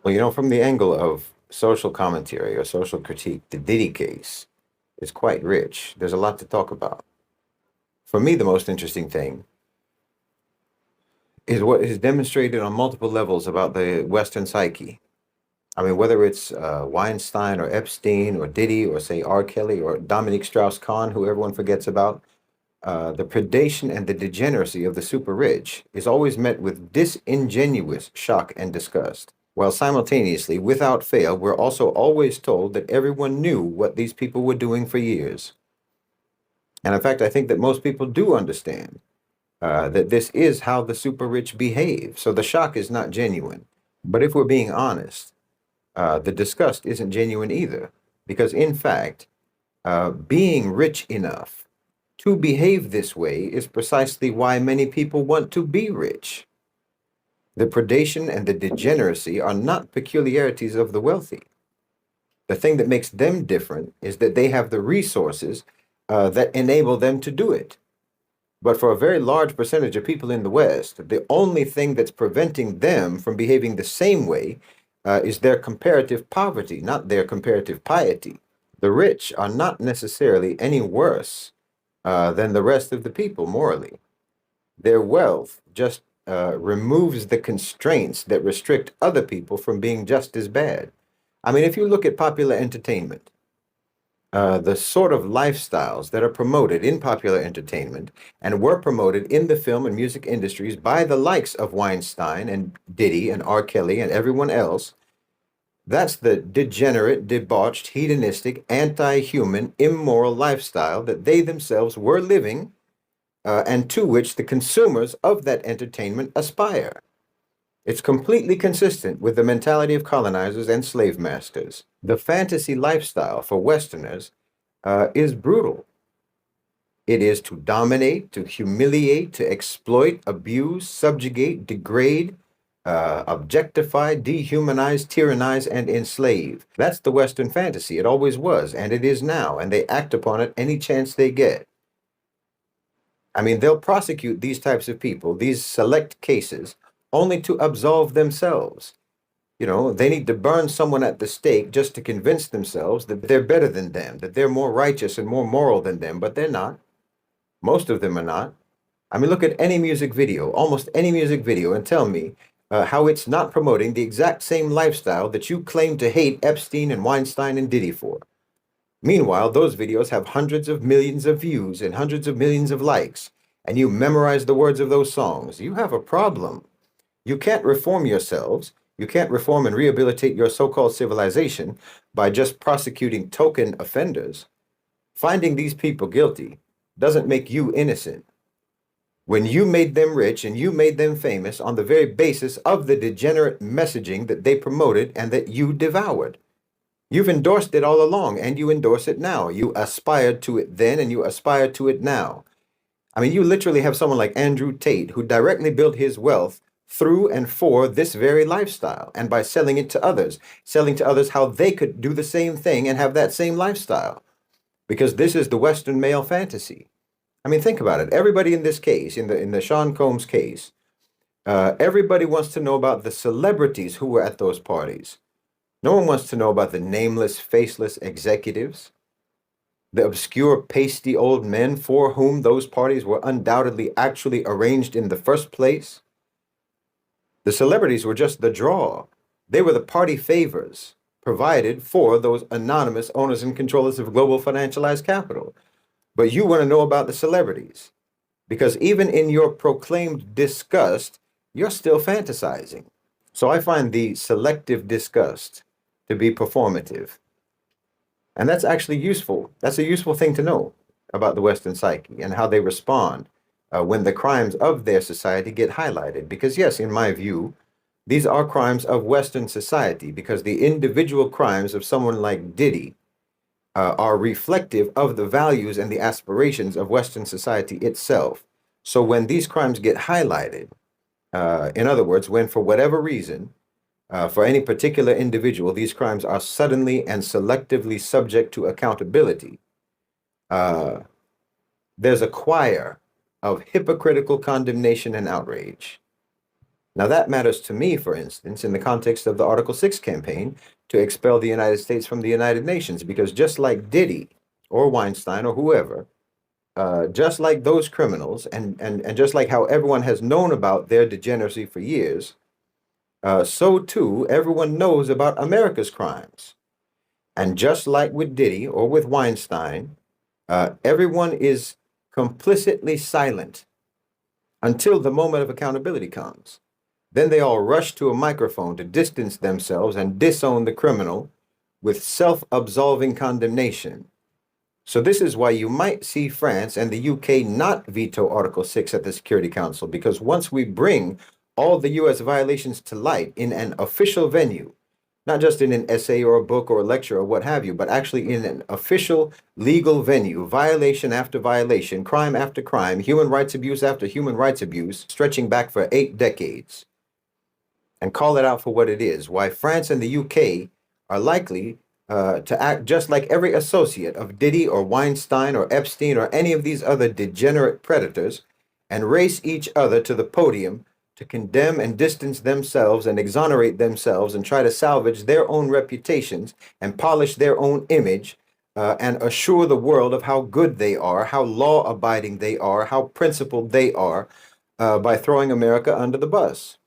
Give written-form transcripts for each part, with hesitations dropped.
Well, from the angle of social commentary or social critique, the Diddy case is quite rich. There's a lot to talk about. For me, the most interesting thing is what is demonstrated on multiple levels about the Western psyche. I mean, whether it's Weinstein or Epstein or Diddy or, say, R. Kelly or Dominique Strauss-Kahn, who everyone forgets about, the predation and the degeneracy of the super rich is always met with disingenuous shock and disgust, while simultaneously, without fail, we're also always told that everyone knew what these people were doing for years. And in fact, I think that most people do understand that this is how the super rich behave. So the shock is not genuine. But if we're being honest, the disgust isn't genuine either. Because in fact, being rich enough to behave this way is precisely why many people want to be rich. The predation and the degeneracy are not peculiarities of the wealthy. The thing that makes them different is that they have the resources that enable them to do it. But for a very large percentage of people in the West, the only thing that's preventing them from behaving the same way is their comparative poverty, not their comparative piety. The rich are not necessarily any worse than the rest of the people morally. Their wealth just removes the constraints that restrict other people from being just as bad. I mean, if you look at popular entertainment, the sort of lifestyles that are promoted in popular entertainment and were promoted in the film and music industries by the likes of Weinstein and Diddy and R. Kelly and everyone else, that's the degenerate, debauched, hedonistic, anti-human, immoral lifestyle that they themselves were living and to which the consumers of that entertainment aspire. It's completely consistent with the mentality of colonizers and slave masters. The fantasy lifestyle for Westerners is brutal. It is to dominate, to humiliate, to exploit, abuse, subjugate, degrade, objectify, dehumanize, tyrannize, and enslave. That's the Western fantasy. It always was, and it is now, and they act upon it any chance they get. I mean, they'll prosecute these types of people, these select cases, only to absolve themselves. They need to burn someone at the stake just to convince themselves that they're better than them, that they're more righteous and more moral than them, but they're not. Most of them are not. I mean, look at any music video, almost any music video, and tell me how it's not promoting the exact same lifestyle that you claim to hate Epstein and Weinstein and Diddy for. Meanwhile, those videos have hundreds of millions of views and hundreds of millions of likes, and you memorize the words of those songs. You have a problem. You can't reform yourselves. You can't reform and rehabilitate your so-called civilization by just prosecuting token offenders. Finding these people guilty doesn't make you innocent. When you made them rich and you made them famous on the very basis of the degenerate messaging that they promoted and that you devoured. You've endorsed it all along, and you endorse it now. You aspired to it then, and you aspire to it now. I mean, you literally have someone like Andrew Tate, who directly built his wealth through and for this very lifestyle, and by selling it to others, selling to others how they could do the same thing and have that same lifestyle. Because this is the Western male fantasy. I mean, think about it. Everybody in this case, in the Sean Combs case, everybody wants to know about the celebrities who were at those parties. No one wants to know about the nameless, faceless executives, the obscure, pasty old men for whom those parties were undoubtedly actually arranged in the first place. The celebrities were just the draw. They were the party favors provided for those anonymous owners and controllers of global financialized capital. But you want to know about the celebrities because even in your proclaimed disgust, you're still fantasizing. So I find the selective disgust to be performative. And that's actually useful. That's a useful thing to know about the Western psyche and how they respond when the crimes of their society get highlighted. Because yes, in my view, these are crimes of Western society because the individual crimes of someone like Diddy are reflective of the values and the aspirations of Western society itself. So when these crimes get highlighted, in other words, when for whatever reason, for any particular individual, these crimes are suddenly and selectively subject to accountability, there's a choir of hypocritical condemnation and outrage. Now, that matters to me, for instance, in the context of the Article 6 campaign to expel the United States from the United Nations, because just like Diddy or Weinstein or whoever, just like those criminals, and just like how everyone has known about their degeneracy for years, so too everyone knows about America's crimes. And just like with Diddy or with Weinstein, everyone is complicitly silent until the moment of accountability comes. Then they all rush to a microphone to distance themselves and disown the criminal with self-absolving condemnation. So this is why you might see France and the UK not veto Article 6 at the Security Council, because once we bring all the US violations to light in an official venue, not just in an essay or a book or a lecture or what have you, but actually in an official legal venue, violation after violation, crime after crime, human rights abuse after human rights abuse, stretching back for 8 decades, and call it out for what it is, why France and the UK are likely to act just like every associate of Diddy or Weinstein or Epstein or any of these other degenerate predators, and race each other to the podium to condemn and distance themselves and exonerate themselves and try to salvage their own reputations and polish their own image, and assure the world of how good they are, how law-abiding they are, how principled they are, by throwing America under the bus.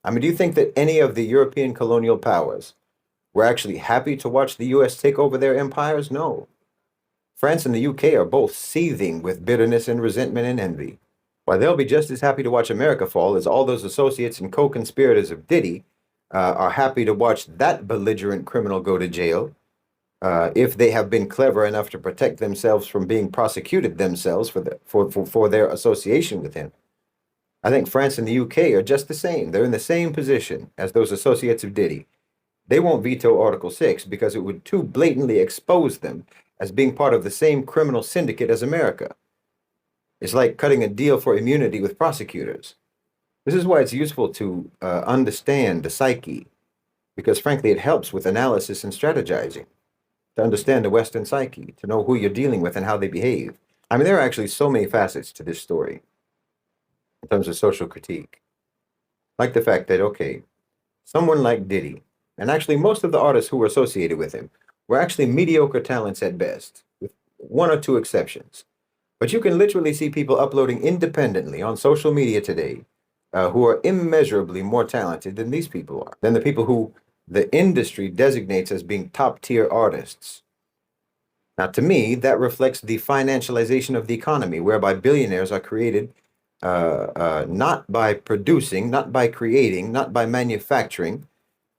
I mean, do you think that any of the European colonial powers were actually happy to watch the US take over their empires? No. France and the UK are both seething with bitterness and resentment and envy. While they'll be just as happy to watch America fall as all those associates and co-conspirators of Diddy are happy to watch that belligerent criminal go to jail, if they have been clever enough to protect themselves from being prosecuted themselves for their association with him. I think France and the UK are just the same. They're in the same position as those associates of Diddy. They won't veto Article 6 because it would too blatantly expose them as being part of the same criminal syndicate as America. It's like cutting a deal for immunity with prosecutors. This is why it's useful to understand the psyche, because frankly, it helps with analysis and strategizing, to understand the Western psyche, to know who you're dealing with and how they behave. I mean, there are actually so many facets to this story in terms of social critique. Like the fact that, okay, someone like Diddy, and actually most of the artists who were associated with him, were actually mediocre talents at best, with one or two exceptions. But you can literally see people uploading independently on social media today who are immeasurably more talented than these people are, than the people who the industry designates as being top-tier artists. Now, to me, that reflects the financialization of the economy, whereby billionaires are created not by producing, not by creating, not by manufacturing,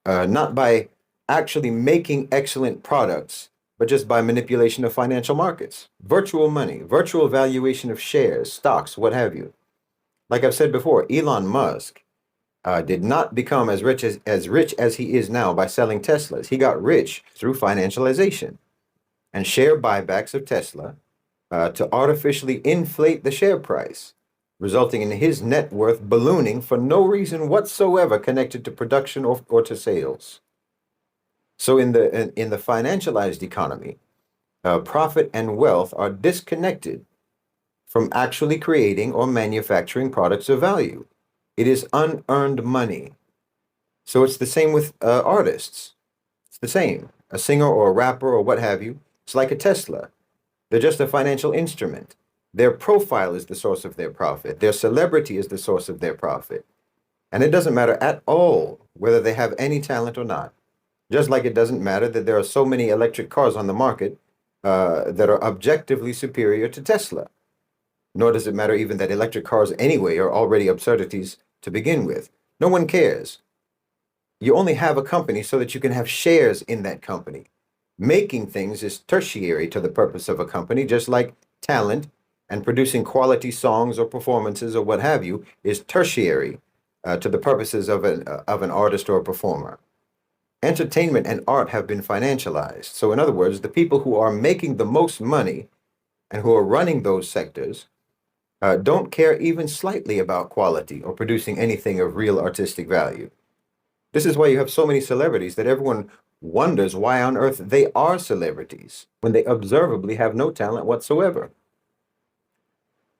not by actually making excellent products, but just by manipulation of financial markets. Virtual money, virtual valuation of shares, stocks, what have you. Like I've said before, Elon Musk did not become as rich as he is now by selling Teslas. He got rich through financialization and share buybacks of Tesla to artificially inflate the share price, resulting in his net worth ballooning for no reason whatsoever connected to production or to sales. So in the financialized economy, profit and wealth are disconnected from actually creating or manufacturing products of value. It is unearned money. So it's the same with artists. It's the same. A singer or a rapper or what have you, it's like a Tesla. They're just a financial instrument. Their profile is the source of their profit. Their celebrity is the source of their profit. And it doesn't matter at all whether they have any talent or not. Just like it doesn't matter that there are so many electric cars on the market that are objectively superior to Tesla. Nor does it matter even that electric cars anyway are already absurdities to begin with. No one cares. You only have a company so that you can have shares in that company. Making things is tertiary to the purpose of a company, just like talent and producing quality songs or performances or what have you is tertiary to the purposes of an artist or a performer. Entertainment and art have been financialized. So in other words, the people who are making the most money and who are running those sectors don't care even slightly about quality or producing anything of real artistic value. This is why you have so many celebrities that everyone wonders why on earth they are celebrities when they observably have no talent whatsoever.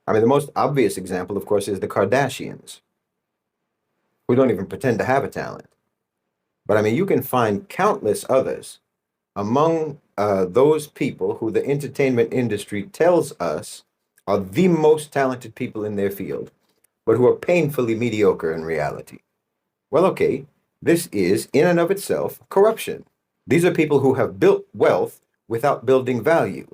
I mean, the most obvious example, of course, is the Kardashians. who don't even pretend to have a talent. But I mean, you can find countless others among those people who the entertainment industry tells us are the most talented people in their field, but who are painfully mediocre in reality. Well, okay, this is in and of itself corruption. These are people who have built wealth without building value.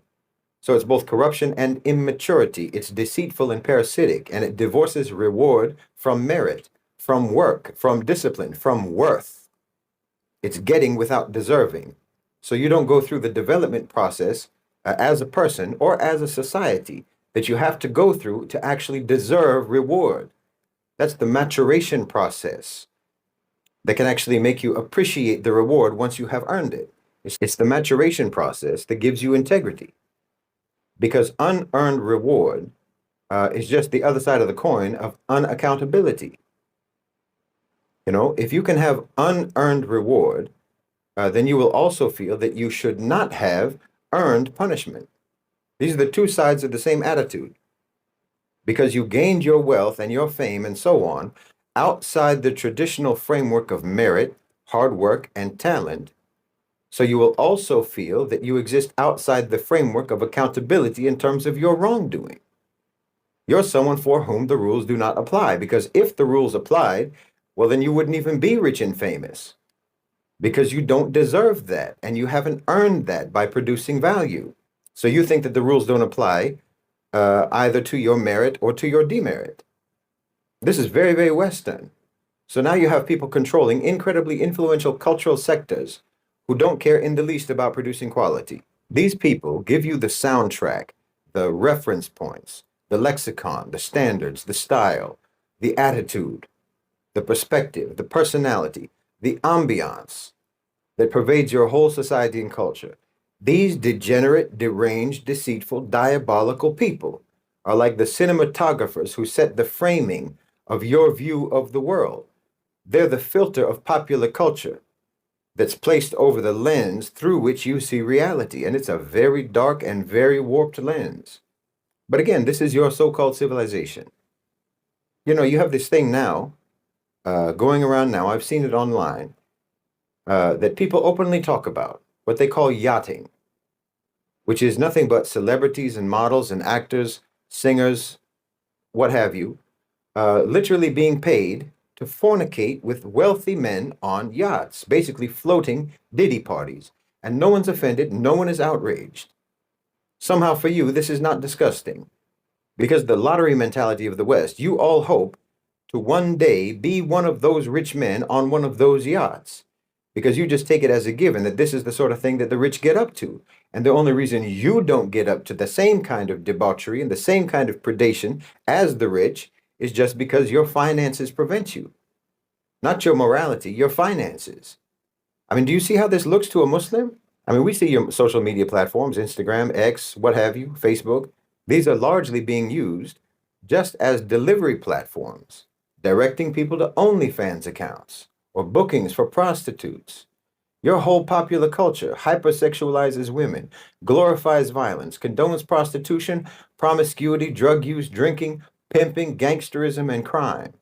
So it's both corruption and immaturity. It's deceitful and parasitic, and it divorces reward from merit, from work, from discipline, from worth. It's getting without deserving. So you don't go through the development process as a person or as a society that you have to go through to actually deserve reward. That's the maturation process that can actually make you appreciate the reward once you have earned it. It's the maturation process that gives you integrity. Because unearned reward is just the other side of the coin of unaccountability. You know, if you can have unearned reward, then you will also feel that you should not have earned punishment. These are the two sides of the same attitude. Because you gained your wealth and your fame and so on outside the traditional framework of merit, hard work, and talent. So you will also feel that you exist outside the framework of accountability in terms of your wrongdoing. You're someone for whom the rules do not apply, because if the rules applied, well, then you wouldn't even be rich and famous, because you don't deserve that and you haven't earned that by producing value. So you think that the rules don't apply either to your merit or to your demerit. This is very, very Western. So now you have people controlling incredibly influential cultural sectors who don't care in the least about producing quality. These people give you the soundtrack, the reference points, the lexicon, the standards, the style, the attitude, the perspective, the personality, the ambiance that pervades your whole society and culture. These degenerate, deranged, deceitful, diabolical people are like the cinematographers who set the framing of your view of the world. They're the filter of popular culture that's placed over the lens through which you see reality. And it's a very dark and very warped lens. But again, this is your so-called civilization. You know, you have this thing now going around now, I've seen it online, that people openly talk about, what they call yachting, which is nothing but celebrities and models and actors, singers, what have you, literally being paid to fornicate with wealthy men on yachts, basically floating Diddy parties. And no one's offended, no one is outraged. Somehow for you, this is not disgusting. Because the lottery mentality of the West, you all hope to one day be one of those rich men on one of those yachts. Because you just take it as a given that this is the sort of thing that the rich get up to. And the only reason you don't get up to the same kind of debauchery and the same kind of predation as the rich is just because your finances prevent you. Not your morality, your finances. I mean, do you see how this looks to a Muslim? I mean, we see your social media platforms, Instagram, X, what have you, Facebook. These are largely being used just as delivery platforms, directing people to OnlyFans accounts or bookings for prostitutes. Your whole popular culture hypersexualizes women, glorifies violence, condones prostitution, promiscuity, drug use, drinking, pimping, gangsterism, and crime.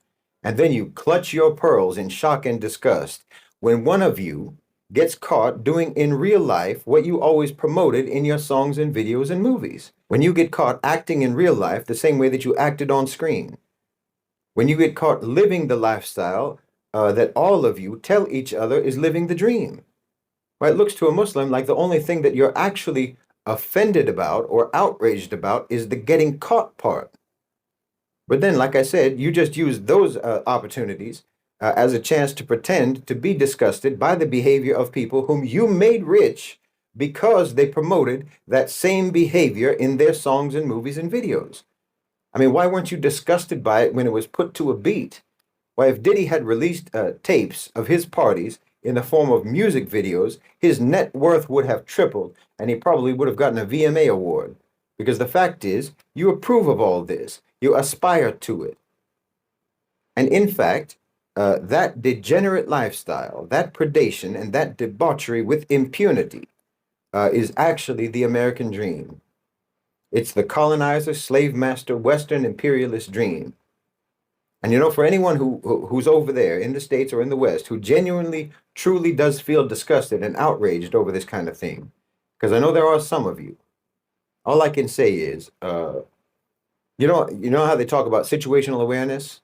And then you clutch your pearls in shock and disgust when one of you gets caught doing in real life what you always promoted in your songs and videos and movies. When you get caught acting in real life the same way that you acted on screen. When you get caught living the lifestyle that all of you tell each other is living the dream. Well, it looks to a Muslim like the only thing that you're actually offended about or outraged about is the getting caught part. But then, like I said, you just use those opportunities as a chance to pretend to be disgusted by the behavior of people whom you made rich because they promoted that same behavior in their songs and movies and videos. I mean, why weren't you disgusted by it when it was put to a beat? Why, if Diddy had released tapes of his parties in the form of music videos, his net worth would have tripled, and he probably would have gotten a VMA award. Because the fact is, you approve of all this. You aspire to it. And in fact, that degenerate lifestyle, that predation, and that debauchery with impunity is actually the American dream. It's the colonizer, slave master, Western imperialist dream. And for anyone who's over there in the States or in the West who genuinely, truly does feel disgusted and outraged over this kind of thing, because I know there are some of you, all I can say is, you know how they talk about situational awareness,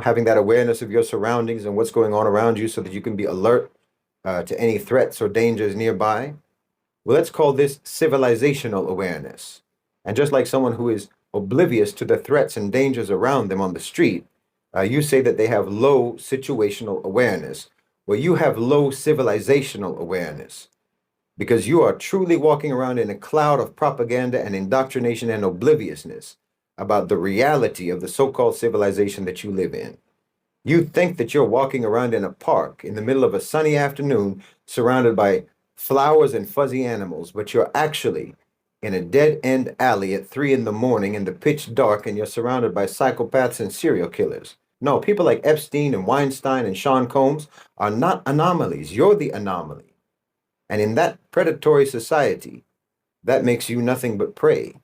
having that awareness of your surroundings and what's going on around you so that you can be alert to any threats or dangers nearby. Well, let's call this civilizational awareness. And just like someone who is oblivious to the threats and dangers around them on the street, you say that they have low situational awareness. Well, you have low civilizational awareness because you are truly walking around in a cloud of propaganda and indoctrination and obliviousness about the reality of the so-called civilization that you live in. You think that you're walking around in a park in the middle of a sunny afternoon surrounded by flowers and fuzzy animals, but you're actually in a dead-end alley at 3 in the morning in the pitch dark, and you're surrounded by psychopaths and serial killers. No, people like Epstein and Weinstein and Sean Combs are not anomalies. You're the anomaly. And in that predatory society, that makes you nothing but prey.